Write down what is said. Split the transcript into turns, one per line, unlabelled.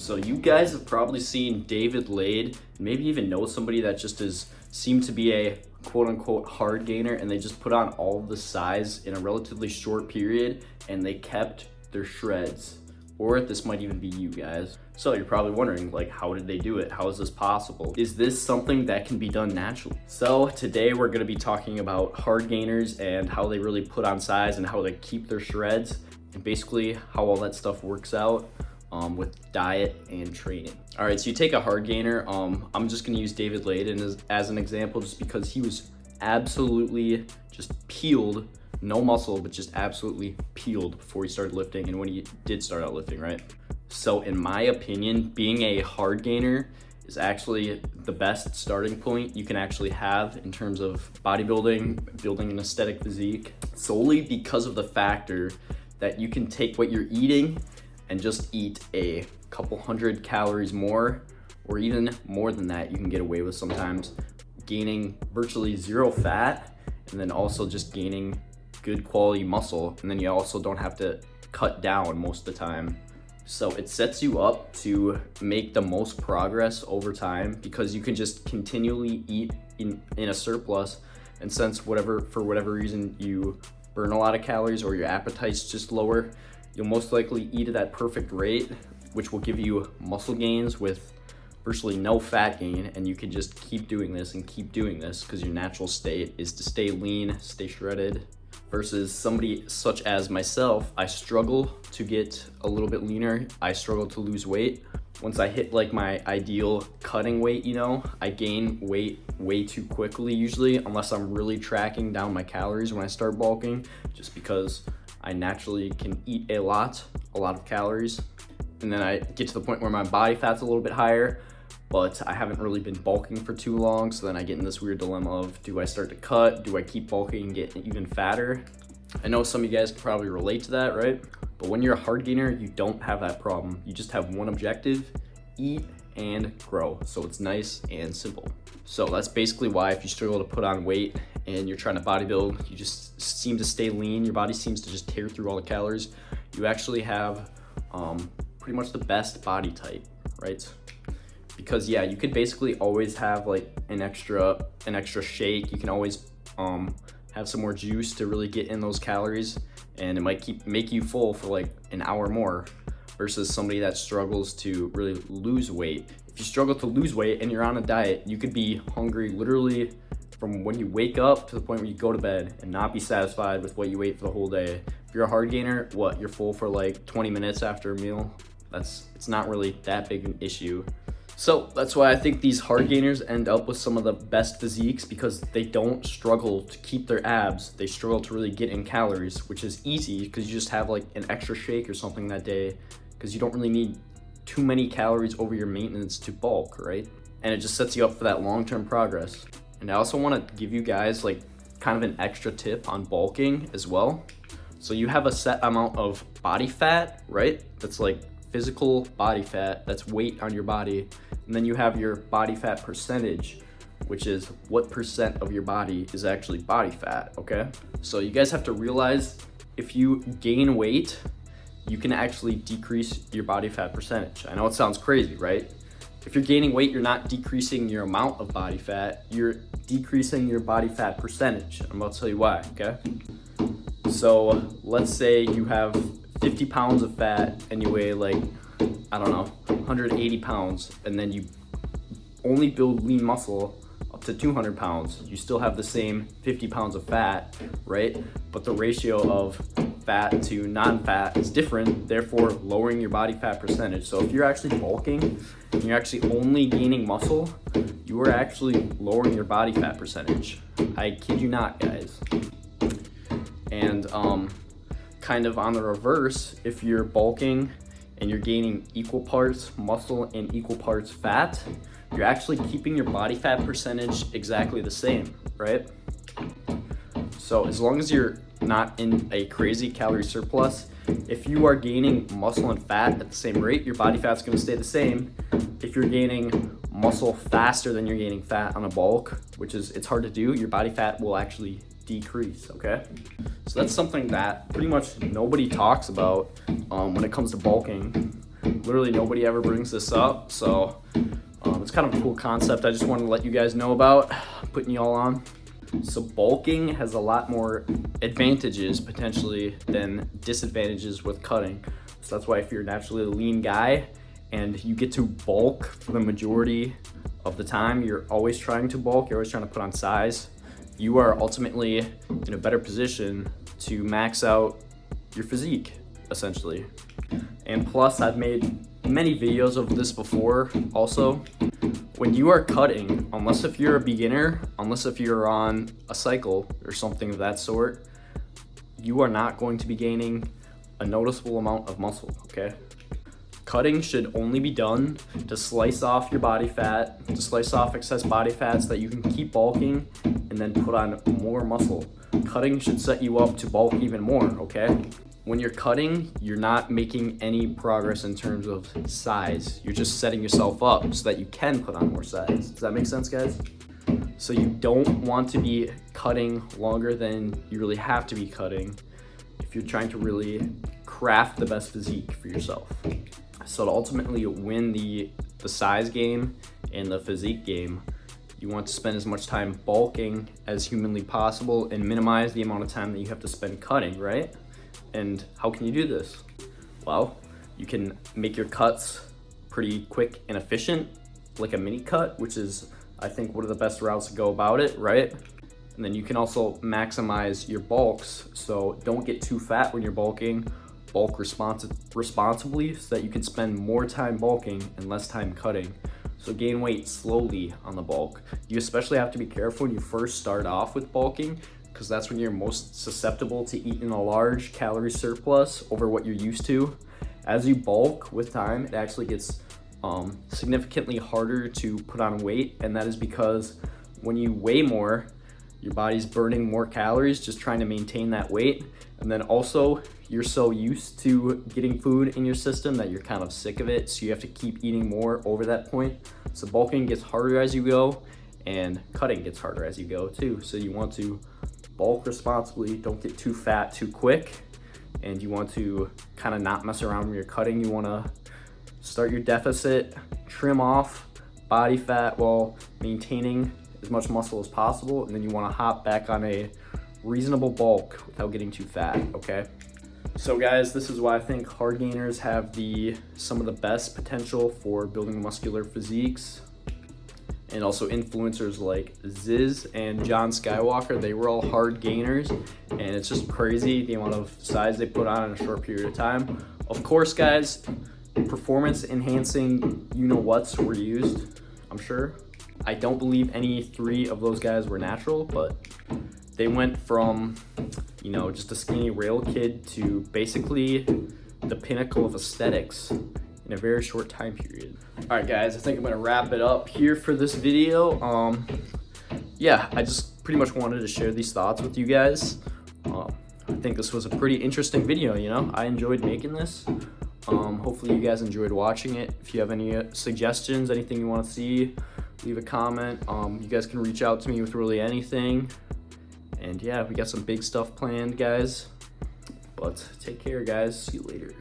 So you guys have probably seen David Lade, maybe even know somebody that just seemed to be a quote unquote hard gainer, and they just put on all of the size in a relatively short period and they kept their shreds. Or this might even be you guys. So you're probably wondering, like, how did they do it? How is this possible? Is this something that can be done naturally? So today we're gonna be talking about hard gainers and how they really put on size and how they keep their shreds, and basically how all that stuff works out with diet and training. All right, so you take a hard gainer. I'm just gonna use David Lade as an example, just because he was absolutely just peeled, no muscle, but just absolutely peeled before he started lifting and when he did start out lifting, right? So in my opinion, being a hard gainer is actually the best starting point you can actually have in terms of bodybuilding, building an aesthetic physique, solely because of the factor that you can take what you're eating and just eat a couple hundred calories more, or even more than that you can get away with sometimes, gaining virtually zero fat, and then also just gaining good quality muscle, and then you also don't have to cut down most of the time. So it sets you up to make the most progress over time, because you can just continually eat in a surplus, and since for whatever reason you burn a lot of calories or your appetite's just lower, you'll most likely eat at that perfect rate, which will give you muscle gains with virtually no fat gain, and you can just keep doing this and keep doing this because your natural state is to stay lean, stay shredded. Versus somebody such as myself, I struggle to get a little bit leaner. I struggle to lose weight. Once I hit like my ideal cutting weight, I gain weight way too quickly usually, unless I'm really tracking down my calories when I start bulking, just because I naturally can eat a lot of calories. And then I get to the point where my body fat's a little bit higher, but I haven't really been bulking for too long. So then I get in this weird dilemma of, do I start to cut? Do I keep bulking and get even fatter? I know some of you guys can probably relate to that, right? But when you're a hard gainer, you don't have that problem. You just have one objective: eat and grow. So it's nice and simple. So that's basically why if you struggle to put on weight and you're trying to bodybuild, you just seem to stay lean, your body seems to just tear through all the calories, you actually have pretty much the best body type, right? Because yeah, you could basically always have like an extra shake. You can always have some more juice to really get in those calories, and it might make you full for like an hour more, versus somebody that struggles to really lose weight. If you struggle to lose weight and you're on a diet, you could be hungry literally from when you wake up to the point where you go to bed and not be satisfied with what you ate for the whole day. If you're a hard gainer, you're full for like 20 minutes after a meal? It's not really that big an issue. So that's why I think these hard gainers end up with some of the best physiques, because they don't struggle to keep their abs. They struggle to really get in calories, which is easy because you just have like an extra shake or something that day, because you don't really need too many calories over your maintenance to bulk, right? And it just sets you up for that long-term progress. And I also want to give you guys like kind of an extra tip on bulking as well. So you have a set amount of body fat, right? That's like physical body fat, that's weight on your body. And then you have your body fat percentage, which is what percent of your body is actually body fat, okay? So you guys have to realize, if you gain weight, you can actually decrease your body fat percentage. I know it sounds crazy, right? If you're gaining weight, you're not decreasing your amount of body fat, you're decreasing your body fat percentage. I'm about to tell you why, okay? So let's say you have 50 pounds of fat and you weigh like, I don't know, 180 pounds, and then you only build lean muscle up to 200 pounds. You still have the same 50 pounds of fat, right? But the ratio of fat to non-fat is different, therefore lowering your body fat percentage. So if you're actually bulking and you're actually only gaining muscle, you are actually lowering your body fat percentage. I kid you not, guys. And kind of on the reverse, if you're bulking and you're gaining equal parts muscle and equal parts fat, you're actually keeping your body fat percentage exactly the same, right? So as long as you're not in a crazy calorie surplus, if you are gaining muscle and fat at the same rate, your body fat's going to stay the same. If you're gaining muscle faster than you're gaining fat on a bulk, which is, it's hard to do, your body fat will actually decrease, okay? So that's something that pretty much nobody talks about when it comes to bulking. literally nobody ever brings this up, so it's kind of a cool concept. I just wanted to let you guys know about, putting you all on. So bulking has a lot more advantages potentially than disadvantages with cutting. So that's why if you're naturally a lean guy and you get to bulk for the majority of the time, you're always trying to bulk, you're always trying to put on size, you are ultimately in a better position to max out your physique, essentially. And plus, I've made many videos of this before also. When you are cutting, unless if you're a beginner, unless if you're on a cycle or something of that sort, you are not going to be gaining a noticeable amount of muscle, okay? Cutting should only be done to slice off your body fat, to slice off excess body fat so that you can keep bulking and then put on more muscle. Cutting should set you up to bulk even more, okay? When you're cutting, you're not making any progress in terms of size. You're just setting yourself up so that you can put on more size. Does that make sense, guys? So you don't want to be cutting longer than you really have to be cutting if you're trying to really craft the best physique for yourself. So to ultimately win the size game and the physique game, you want to spend as much time bulking as humanly possible and minimize the amount of time that you have to spend cutting, right? And how can you do this? Well, you can make your cuts pretty quick and efficient, like a mini cut, which is, I think, one of the best routes to go about it, right? And then you can also maximize your bulks, so don't get too fat when you're bulking. Bulk responsibly so that you can spend more time bulking and less time cutting. So gain weight slowly on the bulk. You especially have to be careful when you first start off with bulking, because that's when you're most susceptible to eating a large calorie surplus over what you're used to. As you bulk with time, it actually gets significantly harder to put on weight, and that is because when you weigh more, your body's burning more calories just trying to maintain that weight. And then also, you're so used to getting food in your system that you're kind of sick of it, so you have to keep eating more over that point. So bulking gets harder as you go, and cutting gets harder as you go too. So you want to bulk responsibly, don't get too fat too quick, and you want to kind of not mess around when you're cutting. You want to start your deficit, trim off body fat while maintaining as much muscle as possible, and then you want to hop back on a reasonable bulk without getting too fat, okay? So guys, this is why I think hard gainers have some of the best potential for building muscular physiques. And also influencers like Ziz and John Skywalker, they were all hard gainers, and it's just crazy the amount of size they put on in a short period of time. Of course, guys, performance enhancing you-know-whats were used, I'm sure. I don't believe any three of those guys were natural, but they went from, just a skinny rail kid to basically the pinnacle of aesthetics in a very short time period. All right, guys, I think I'm gonna wrap it up here for this video. I just pretty much wanted to share these thoughts with you guys. I think this was a pretty interesting video, I enjoyed making this. Hopefully you guys enjoyed watching it. If you have any suggestions, anything you wanna see, leave a comment. You guys can reach out to me with really anything. And yeah, we got some big stuff planned, guys. But take care, guys. See you later.